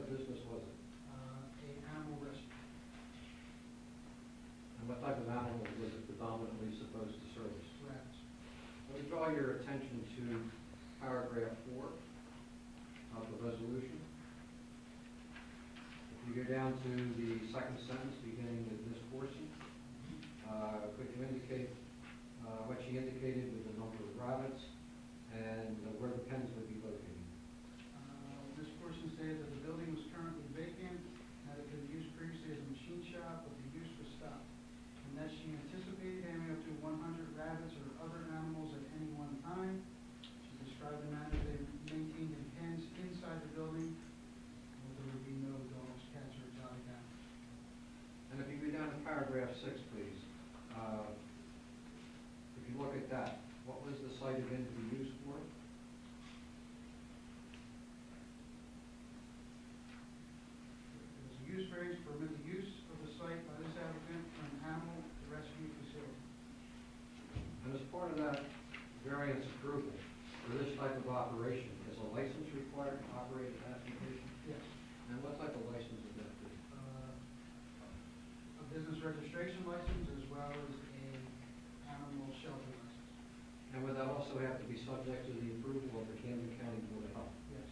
of business was it? A animal rescue. And what type of animal was it predominantly supposed to service? Rats. Let me draw your attention to paragraph 4 of the resolution. If you go down to the second sentence beginning with Ms. Corson, could you indicate what she indicated with the number of rabbits and where the pens would be located? Ms. Corson stated that the building was currently vacant, that it could be used previously as a machine shop, but the use was stopped, and that she anticipated having up to 100 rabbits or other animals at any one time. She described the manner they maintained in pens inside the building, where there would be no dogs, cats, or exotic animals. And if you go down to paragraph 6, please. If you look at that, what was the site again to be used for? There was a use variance to permit the use of the site by this applicant for an animal rescue facility. And as part of that variance approval for this type of operation, is a license required to operate an application? Yes. And what type of license would that be? A business registration license as well as a animal shelter license. And would that also have to be subject to the approval of the Camden County Board of Health? Yes.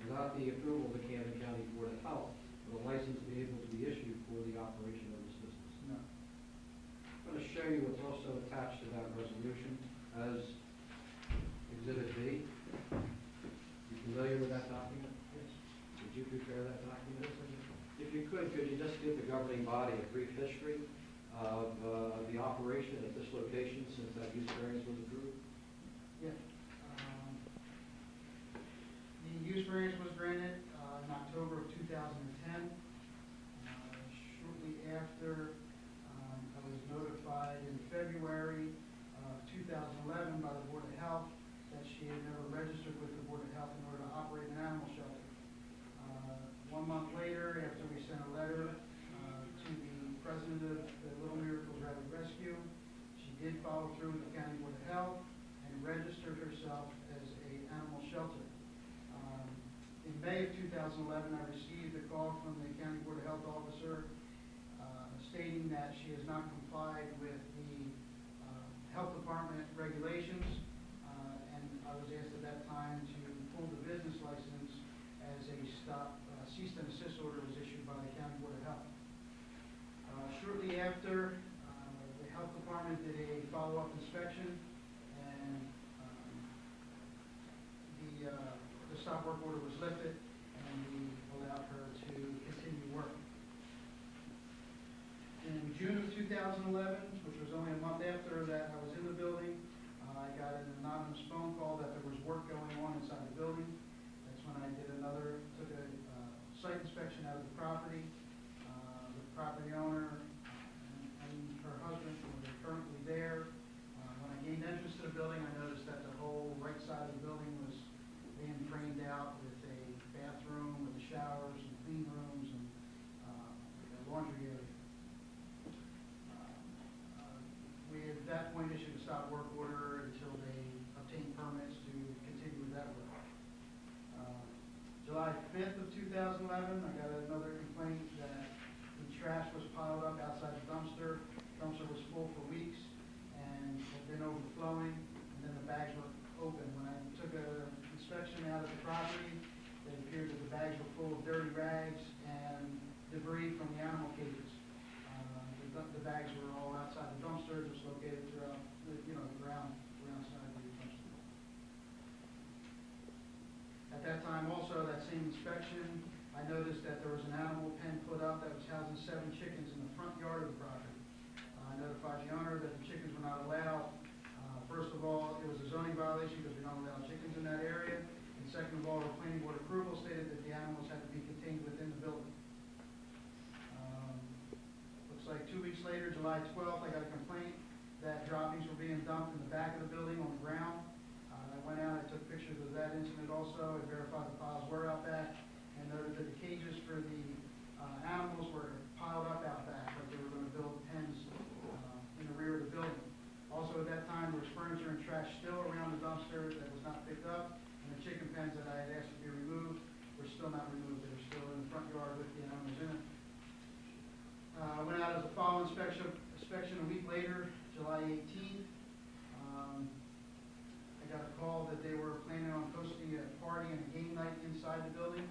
Without the approval of the Camden County Board of Health, will a license be able to be issued for the operation of this business? No. I'm going to show you what's also attached to that resolution as Exhibit B. You familiar with that document? Yes. Did you prepare that document? Yes, I did. If you could you just give the governing body a brief history of the operation at this location since that use variance was approved? Yeah. The use variance was granted in October of 2010. Shortly after, I was notified in February of 2011 by the Board of Health that she had never registered with the Board of Health in order to operate an animal shelter. 1 month later, after we sent a letter to the president of the Little Miracles Rabbit Rescue, she did follow through with the County Board of Health and registered herself as an animal shelter. In May of 2011, I received a call from the County Board of Health officer stating that she has not complied with the Health Department regulations, and I was asked at that time to pull the business license as a cease and desist order was issued by the County Board of Health. Shortly after, the Health Department did a follow-up inspection, and the stop work order was lifted, and we allowed her to continue work. In June of 2011, which was only a month after that I was in the building, I got an anonymous phone call that there was work going on inside the building. That's when I took a site inspection out of the property. The property owner and her husband were currently there. When I gained entrance to the building, I noticed that the whole right side of the building was being framed out with a bathroom, with the showers and clean rooms and a laundry area. We at that point issued a stop work order until they obtained permits to continue with that work. July 5th of 2011, I got another complaint that the trash was piled up outside the dumpster. The dumpster was full for weeks and had been overflowing, and then the bags were open. When I took an inspection out of the property, it appeared that the bags were full of dirty rags and debris from the animal cages. The bags were all outside the dumpster, just located throughout the ground side of the dumpster. At that time also, that same inspection, I noticed that there was an animal pen put up that was housing 7 chickens in the front yard of the property. I notified the owner that the chickens were not allowed. First of all, it was a zoning violation because we don't allow chickens in that area. And second of all, the planning board approval stated that the animals had to be contained within the building. Looks like 2 weeks later, July 12th, I got a complaint that droppings were being dumped in the back of the building on the ground. I went out, I took pictures of that incident also, I verified the piles were out back, and noted that the cages for the animals were piled up out back, like they were going to build pens in the rear of the building. Also at that time, there was furniture and trash still around the dumpster that was not picked up, and the chicken pens that I had asked to be removed were still not removed. They were still in the front yard with the animals in it. Went out as a follow inspection a week later, July 18th. I got a call that they were planning on hosting a party and a game night inside the building.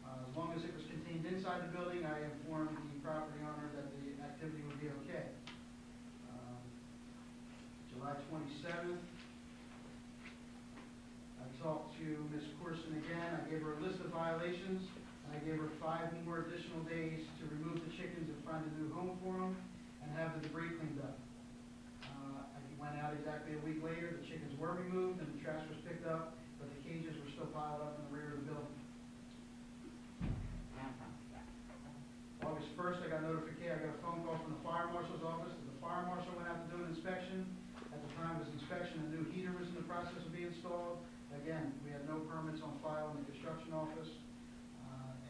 As long as it was contained inside the building, I informed the property owner that the activity would be okay. July 27th, I talked to Ms. Corson again. I gave her a list of violations, and I gave her 5 more additional days to remove the chickens and find a new home for them and have the debris cleaned up. I went out exactly a week later. The chickens were removed and the trash was picked up, but the cages were still piled up in the rear of the building. August 1st, I got notification. I got a phone call from the fire marshal's office that the fire marshal went out to do an inspection. At the time of his inspection, a new heater was in the process of being installed. Again, we had no permits on file in the construction office,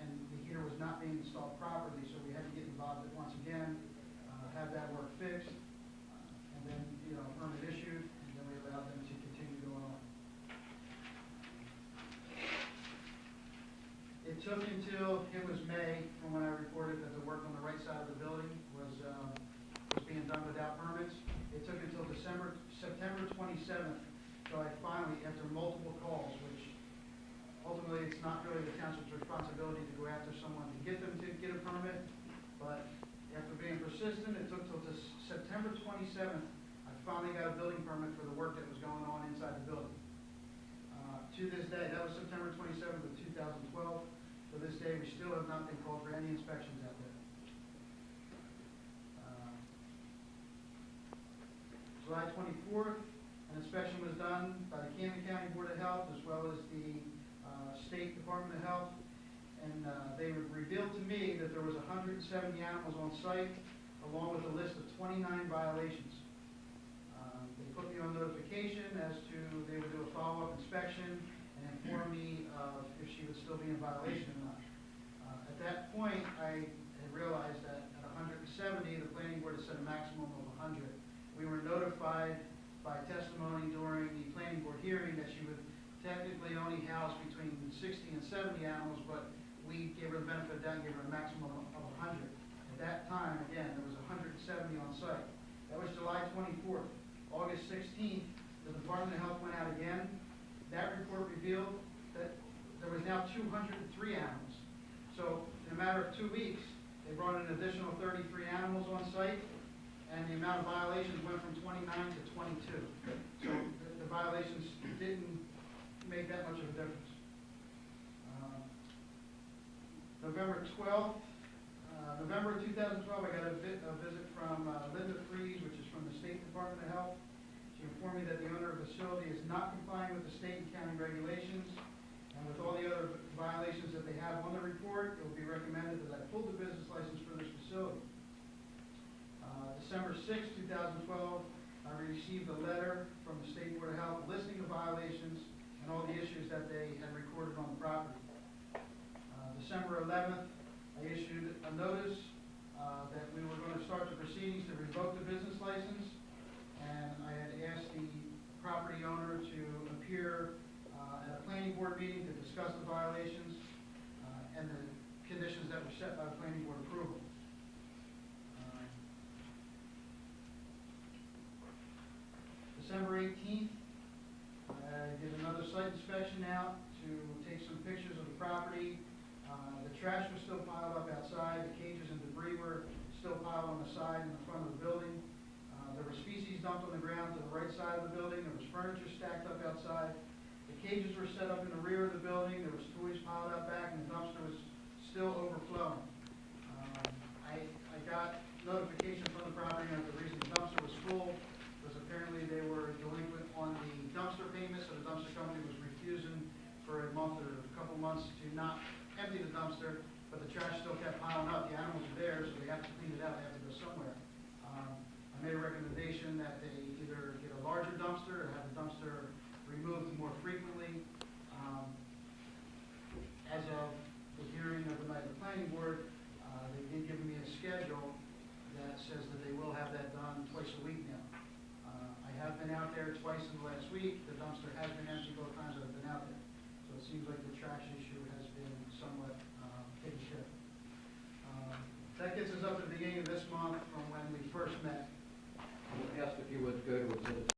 and the heater was not being installed properly, so we had to get involved once again, have that work fixed, and then, permit issued, and then we allowed them to continue going on. It took until it was May from when I reported that the work on the right side of the building was being done without permits. It took until September 27th, so I finally, after multiple calls, which ultimately it's not really the township's responsibility to go after someone to get them to get a permit, but after being persistent, it took till September 27th, I finally got a building permit for the work that was going on inside the building. To this day, that was September 27th of 2012. To this day, we still have not been called for any inspections out there. July 24th, an inspection was done by the Camden County Board of Health as well as the State Department of Health, and they revealed to me that there was 170 animals on site, along with a list of 29 violations. They put me on notification as to they would do a follow-up inspection and inform me of if she would still be in violation or not. At that point, I had realized that at 170, the planning board had set a maximum of 100. We were notified by testimony during the planning board hearing that she would technically only house between 60 and 70 animals, but we gave her the benefit of the doubt and gave her a maximum of 100. At that time, again, there was 170 on site. That was July 24th. August 16th, the Department of Health went out again. That report revealed that there was now 203 animals. So in a matter of 2 weeks, they brought an additional 33 animals on site, and the amount of violations went from 29 to 22. So the violations didn't make that much of a difference. November 12th, November 2012, I got a visit from Linda Fries, which is from the State Department of Health. She informed me that the owner of the facility is not complying with the state and county regulations, and with all the other violations that they have on the report, it will be recommended that I pull the business license for this facility. December 6, 2012, I received a letter from the State Board of Health listing the violations and all the issues that they had recorded on the property. December 11th, I issued a notice that we were going to start the proceedings to revoke the business license, and I had asked the property owner to appear at a planning board meeting to discuss the violations and the conditions that were set by the planning board approval. December 18th, I did another site inspection out to take some pictures of the property. The trash was still piled up outside. The cages and debris were still piled on the side and the front of the building. There were species dumped on the ground to the right side of the building. There was furniture stacked up outside. The cages were set up in the rear of the building. There was toys piled up back, and the dumpster was still overflowing. I got notification from the property that the reason the dumpster was full was apparently they were delinquent on the dumpster payment, so the dumpster company was refusing for a month or a couple months to not empty the dumpster, but the trash still kept piling up. The animals are there, so they have to clean it out. They have to go somewhere. I made a recommendation that they either get a larger dumpster or have the dumpster removed more frequently. As of the hearing of the night of the planning board, they did give me a schedule that says that they will have that done twice a week now. I have been out there twice in the last week. The dumpster has been empty both times that I've been out there. So it seems like the trash issue has been somewhat taken care of. up at the beginning of this month from when we first met